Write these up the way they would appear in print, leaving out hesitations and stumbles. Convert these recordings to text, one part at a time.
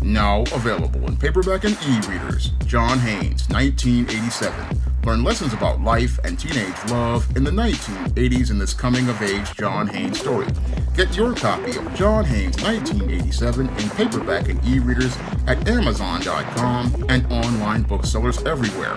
Now available in paperback and e-readers. John Haynes, 1987. Learn lessons about life and teenage love in the 1980s in this coming-of-age John Haynes story. Get your copy of John Haynes, 1987 in paperback and e-readers at Amazon.com and online booksellers everywhere.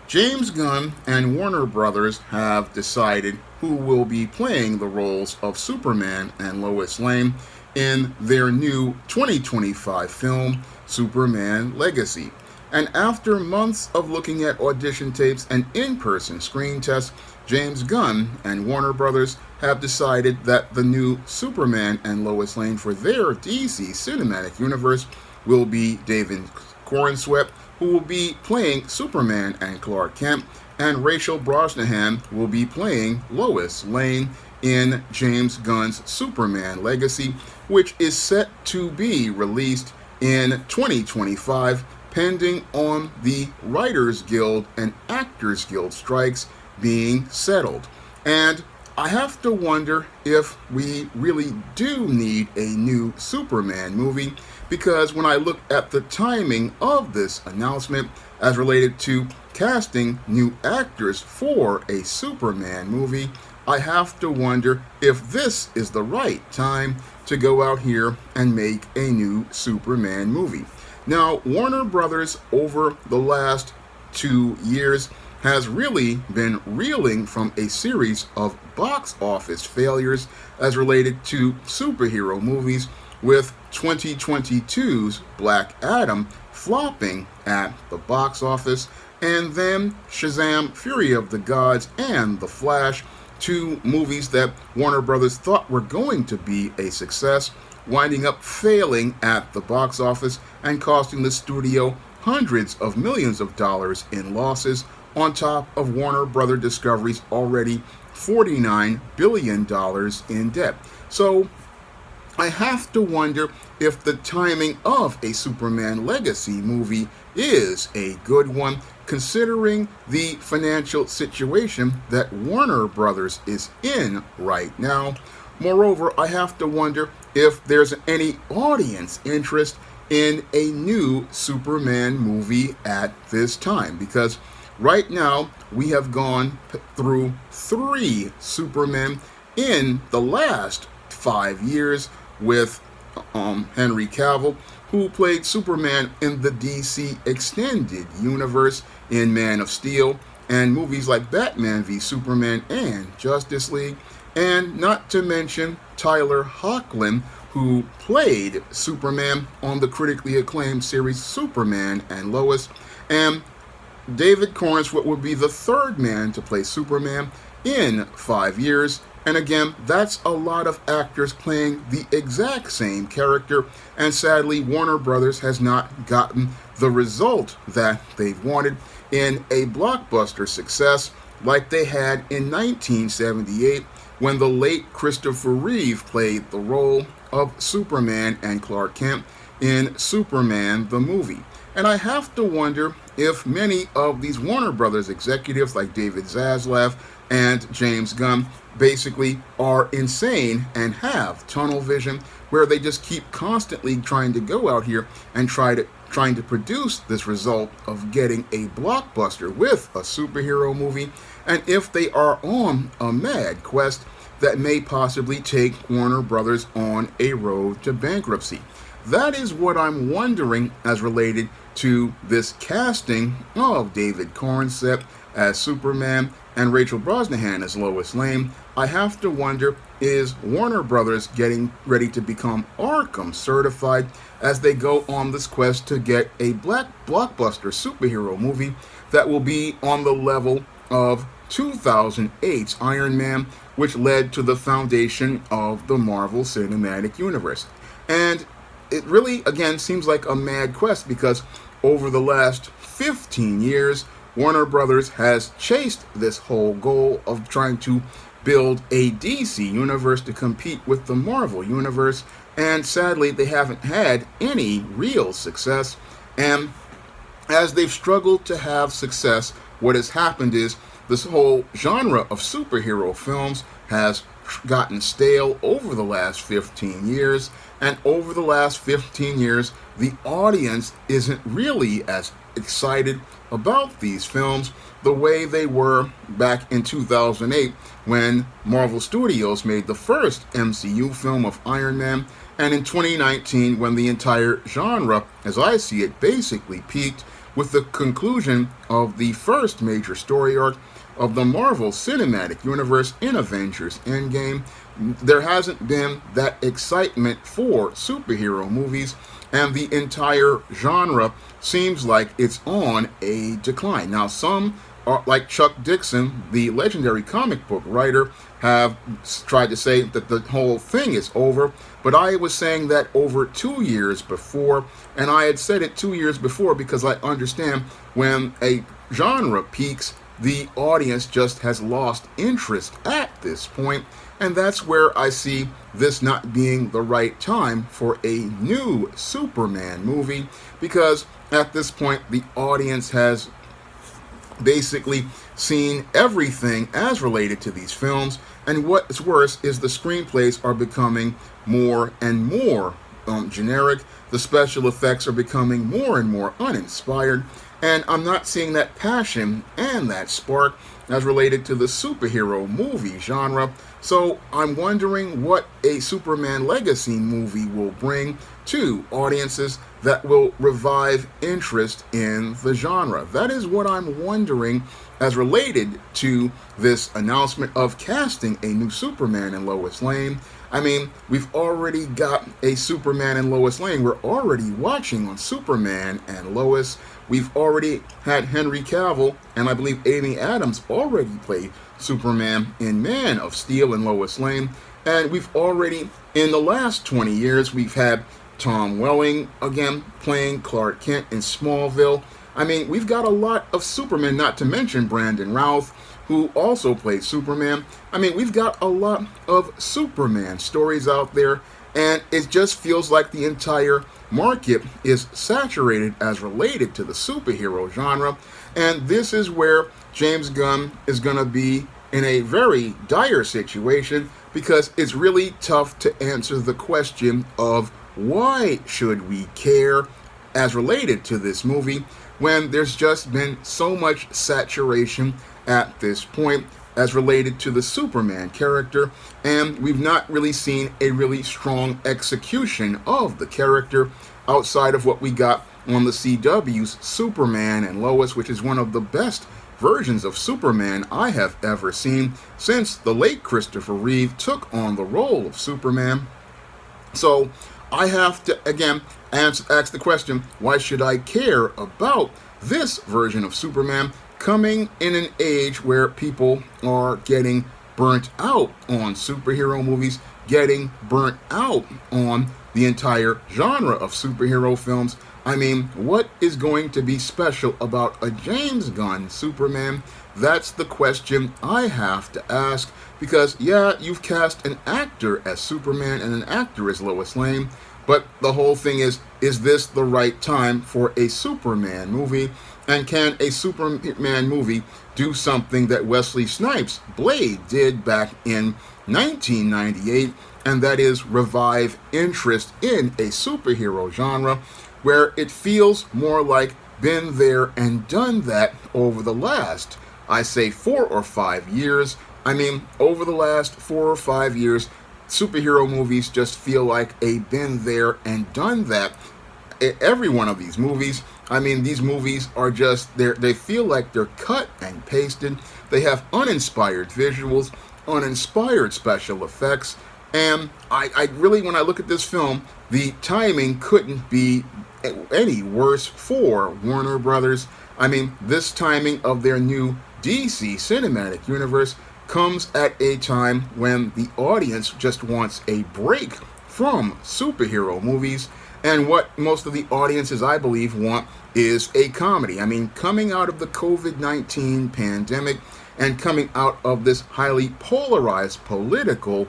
James Gunn and Warner Brothers have decided who will be playing the roles of Superman and Lois Lane in their new 2025 film, Superman Legacy. And after months of looking at audition tapes and in-person screen tests, James Gunn and Warner Brothers have decided that the new Superman and Lois Lane for their DC cinematic universe will be David Corenswet, who will be playing Superman and Clark Kent, and Rachel Brosnahan will be playing Lois Lane in James Gunn's Superman Legacy, which is set to be released in 2025, pending on the Writers Guild and Actors Guild strikes being settled. And I have to wonder if we really do need a new Superman movie, because when I look at the timing of this announcement as related to casting new actors for a Superman movie, I have to wonder if this is the right time to go out here and make a new Superman movie. Now, Warner Brothers over the last 2 years has really been reeling from a series of box office failures as related to superhero movies, with 2022's Black Adam flopping at the box office, and then Shazam! Fury of the Gods and The Flash, two movies that Warner Brothers thought were going to be a success, winding up failing at the box office and costing the studio hundreds of millions of dollars in losses, on top of Warner Brother Discovery's already $49 billion in debt. So I have to wonder if the timing of a Superman Legacy movie is a good one, considering the financial situation that Warner Brothers is in right now. Moreover, I have to wonder if there's any audience interest in a new Superman movie at this time, because right now we have gone through 3 Supermen in the last 5 years, with Henry Cavill, who played Superman in the DC Extended Universe in Man of Steel, and movies like Batman v Superman and Justice League, and not to mention Tyler Hoechlin, who played Superman on the critically acclaimed series Superman and Lois, and David Corenswet would be the 3rd man to play Superman in 5 years. And again, that's a lot of actors playing the exact same character, and sadly, Warner Brothers has not gotten the result that they've wanted in a blockbuster success like they had in 1978, when the late Christopher Reeve played the role of Superman and Clark Kent in Superman the movie. And I have to wonder if many of these Warner Brothers executives like David Zaslav and James Gunn basically are insane and have tunnel vision, where they just keep constantly trying to go out here and trying to produce this result of getting a blockbuster with a superhero movie, and if they are on a mad quest that may possibly take Warner Brothers on a road to bankruptcy. That is what I'm wondering as related to this casting of David Corenswet as Superman and Rachel Brosnahan as Lois Lane. I have to wonder, is Warner Brothers getting ready to become Arkham certified as they go on this quest to get a black blockbuster superhero movie that will be on the level of 2008's Iron Man, which led to the foundation of the Marvel Cinematic Universe. And it really, again, seems like a mad quest, because over the last 15 years, Warner Brothers has chased this whole goal of trying to build a DC universe to compete with the Marvel universe, and sadly, they haven't had any real success. And as they've struggled to have success, what has happened is this whole genre of superhero films has gotten stale over the last 15 years, and over the last 15 years, the audience isn't really as excited about these films the way they were back in 2008 when Marvel Studios made the first MCU film of Iron Man, and in 2019 when the entire genre, as I see it, basically peaked with the conclusion of the first major story arc of the Marvel Cinematic Universe in Avengers Endgame. There hasn't been that excitement for superhero movies, and the entire genre seems like it's on a decline. Now, some, like Chuck Dixon, the legendary comic book writer, have tried to say that the whole thing is over, but I was saying that over 2 years before, and I had said it 2 years before because I understand when a genre peaks, the audience just has lost interest at this point, and that's where I see this not being the right time for a new Superman movie, because at this point the audience has basically seen everything as related to these films, and what's worse is the screenplays are becoming more and more generic, the special effects are becoming more and more uninspired, and I'm not seeing that passion and that spark as related to the superhero movie genre. So I'm wondering what a Superman Legacy movie will bring to audiences that will revive interest in the genre. That is what I'm wondering as related to this announcement of casting a new Superman in Lois Lane. I mean, we've already got a Superman and Lois Lane. We're already watching on Superman and Lois. We've already had Henry Cavill, and I believe Amy Adams already played Superman in Man of Steel and Lois Lane. And we've already, in the last 20 years, we've had Tom Welling again playing Clark Kent in Smallville. I mean, we've got a lot of Superman, not to mention Brandon Routh, who also played Superman. I mean, we've got a lot of Superman stories out there, and it just feels like the entire market is saturated as related to the superhero genre, and this is where James Gunn is going to be in a very dire situation, because it's really tough to answer the question of why should we care as related to this movie when there's just been so much saturation at this point as related to the Superman character, and we've not really seen a really strong execution of the character outside of what we got on the CW's Superman and Lois, which is one of the best versions of Superman I have ever seen since the late Christopher Reeve took on the role of Superman. So I have to, again, ask the question, why should I care about this version of Superman coming in an age where people are getting burnt out on superhero movies, getting burnt out on the entire genre of superhero films? I mean, what is going to be special about a James Gunn Superman? That's the question I have to ask, because yeah, you've cast an actor as Superman and an actor as Lois Lane, but the whole thing is this the right time for a Superman movie? And can a Superman movie do something that Wesley Snipes' Blade did back in 1998, and that is revive interest in a superhero genre where it feels more like been there and done that over the last, I say, 4 or 5 years. I mean, over the last 4 or 5 years, superhero movies just feel like a been there and done that. Every one of these movies, I mean, these movies are just, they feel like they're cut and pasted. They have uninspired visuals, uninspired special effects, and I really, when I look at this film, the timing couldn't be any worse for Warner Brothers. I mean, this timing of their new DC Cinematic Universe comes at a time when the audience just wants a break from superhero movies, and what most of the audiences, I believe, want is a comedy. I mean, coming out of the COVID-19 pandemic and coming out of this highly polarized political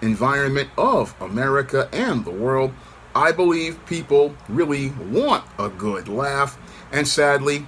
environment of America and the world, I believe people really want a good laugh, and sadly,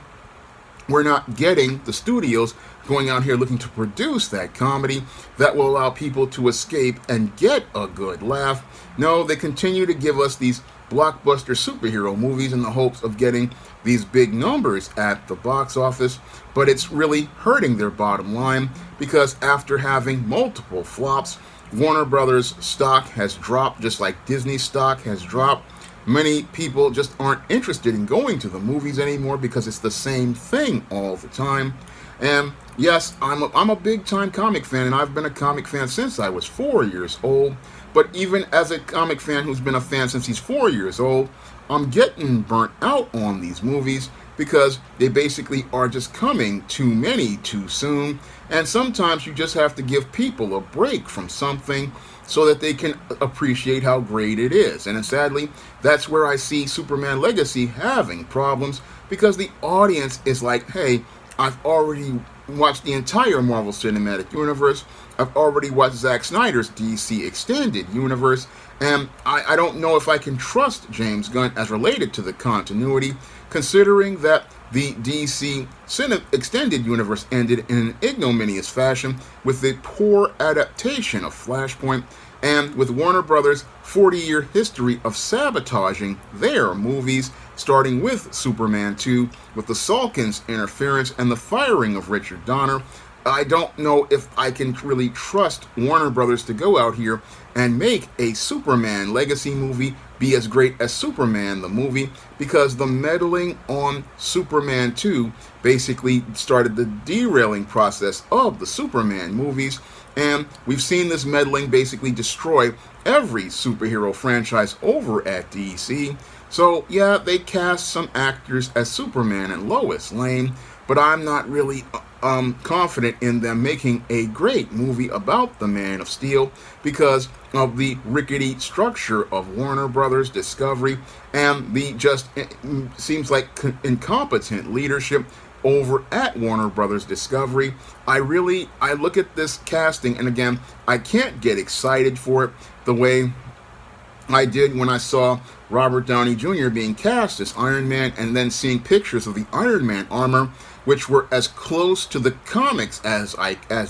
we're not getting the studios going out here looking to produce that comedy that will allow people to escape and get a good laugh. No, they continue to give us these blockbuster superhero movies in the hopes of getting these big numbers at the box office, but it's really hurting their bottom line because after having multiple flops, Warner Brothers stock has dropped just like Disney stock has dropped. Many people just aren't interested in going to the movies anymore because it's the same thing all the time. And yes, I'm a big time comic fan, and I've been a comic fan since I was 4 years old. But even as a comic fan who's been a fan since he's 4 years old, I'm getting burnt out on these movies because they basically are just coming too many too soon. And sometimes you just have to give people a break from something so that they can appreciate how great it is. And sadly, that's where I see Superman Legacy having problems because the audience is like, hey, I've already watched the entire Marvel Cinematic Universe. I've already watched Zack Snyder's DC Extended Universe, and I don't know if I can trust James Gunn as related to the continuity, considering that the DC Extended Universe ended in an ignominious fashion with the poor adaptation of Flashpoint, and with Warner Brothers' 40-year history of sabotaging their movies, starting with Superman 2, with the Salkins interference and the firing of Richard Donner. I don't know if I can really trust Warner Brothers to go out here and make a Superman Legacy movie be as great as Superman the movie, because the meddling on Superman 2 basically started the derailing process of the Superman movies, and we've seen this meddling basically destroy every superhero franchise over at DC. So yeah, they cast some actors as Superman and Lois Lane, but I'm not really confident in them making a great movie about the Man of Steel because of the rickety structure of Warner Brothers Discovery and the just seems like incompetent leadership over at Warner Brothers Discovery. I look at this casting, and again, I can't get excited for it the way I did when I saw Robert Downey Jr. being cast as Iron Man, and then seeing pictures of the Iron Man armor, which were as close to the comics as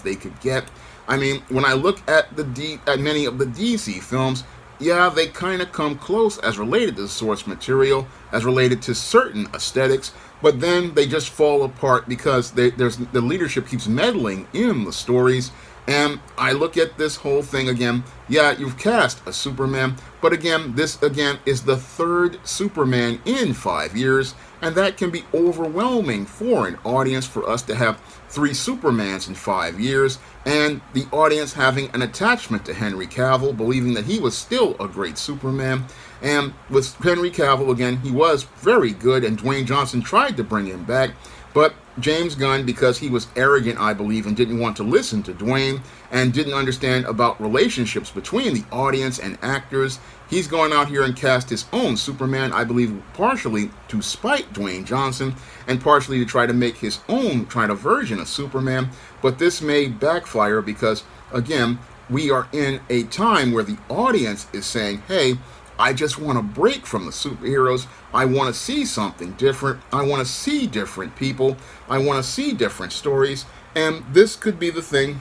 they could get. I mean, when I look at at many of the DC films, yeah, they kind of come close as related to the source material, as related to certain aesthetics, but then they just fall apart because the leadership keeps meddling in the stories. And I look at this whole thing again, yeah, you've cast a Superman, but again, this again is the third Superman in 5 years, and that can be overwhelming for an audience for us to have 3 Supermans in 5 years, and the audience having an attachment to Henry Cavill, believing that he was still a great Superman. And with Henry Cavill, again, he was very good, and Dwayne Johnson tried to bring him back, but James Gunn, because he was arrogant, I believe, and didn't want to listen to Dwayne, and didn't understand about relationships between the audience and actors, he's going out here and cast his own Superman, I believe partially to spite Dwayne Johnson, and partially to try to make his own kind of version of Superman. But this may backfire because, again, we are in a time where the audience is saying, hey, I just want to break from the superheroes. I want to see something different. I want to see different people. I want to see different stories. And this could be the thing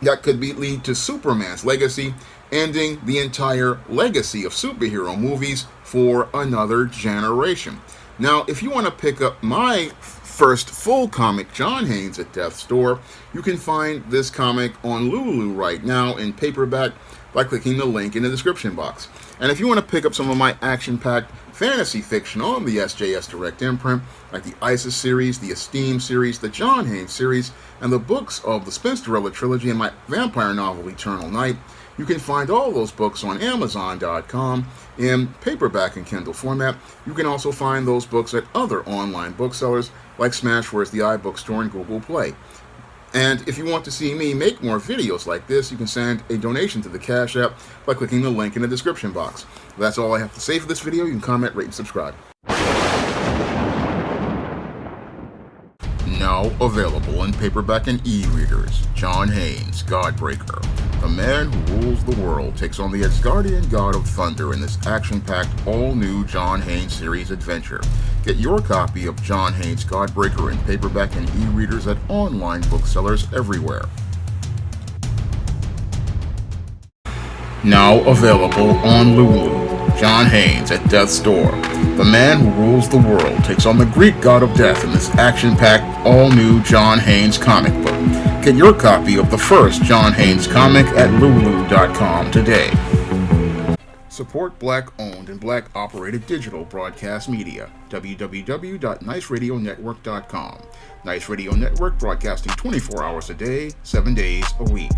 that could lead to Superman's Legacy, ending the entire legacy of superhero movies for another generation. Now, if you want to pick up my first full comic, John Haynes at Death's Door, you can find this comic on Lulu right now in paperback by clicking the link in the description box. And if you want to pick up some of my action-packed fantasy fiction on the SJS Direct imprint, like the ISIS series, the Esteem series, the John Haynes series, and the books of the Spinsterella trilogy and my vampire novel Eternal Night, you can find all those books on Amazon.com in paperback and Kindle format. You can also find those books at other online booksellers like Smashwords, the iBookstore, and Google Play. And if you want to see me make more videos like this, you can send a donation to the Cash App by clicking the link in the description box. That's all I have to say for this video. You can comment, rate, and subscribe. Now available in paperback and e-readers, John Haynes, Godbreaker. The man who rules the world takes on the Asgardian god of thunder in this action-packed, all-new John Haynes series adventure. Get your copy of John Haynes' Godbreaker in paperback and e-readers at online booksellers everywhere. Now available on Lulu. John Haynes at Death's Door. The man who rules the world takes on the Greek god of death in this action-packed, all-new John Haynes comic book. Get your copy of the first John Haynes comic at lulu.com today. Support Black-owned and Black-operated digital broadcast media. www.niceradionetwork.com. Nice Radio Network, broadcasting 24 hours a day, 7 days a week.